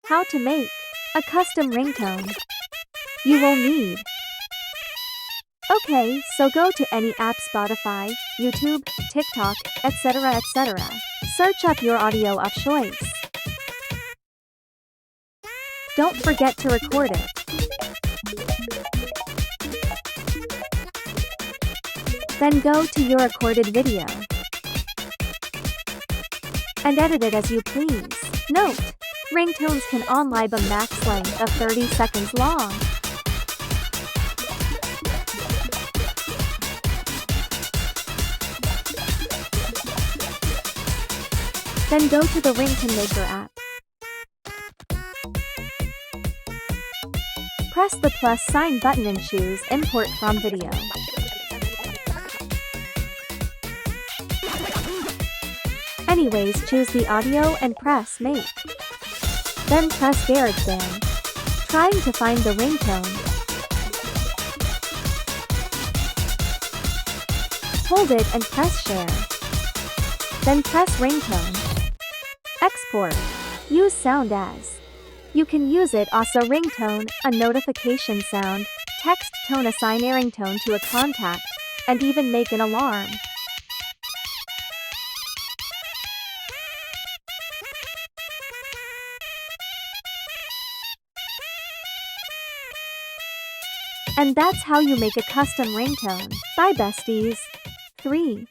How to make a custom ringtone. You will need. Okay, so go to any app, Spotify, YouTube, TikTok, etc. Search up your audio of choice. Don't forget to record it. Then go to your recorded video and edit it as you please. Note: ringtones can only be a max length of 30 seconds long. Then go to the Ringtone Maker app. Press the plus sign button and choose Import from Video. Anyways, choose the audio and press Make. Then press GarageBand. Trying to find the ringtone. Hold it and press Share. Then press Ringtone. Export. Use sound as. You can use it also ringtone, a notification sound, text tone, assign a ringtone to a contact, and even make an alarm. And that's how you make a custom ringtone. Bye besties. 3.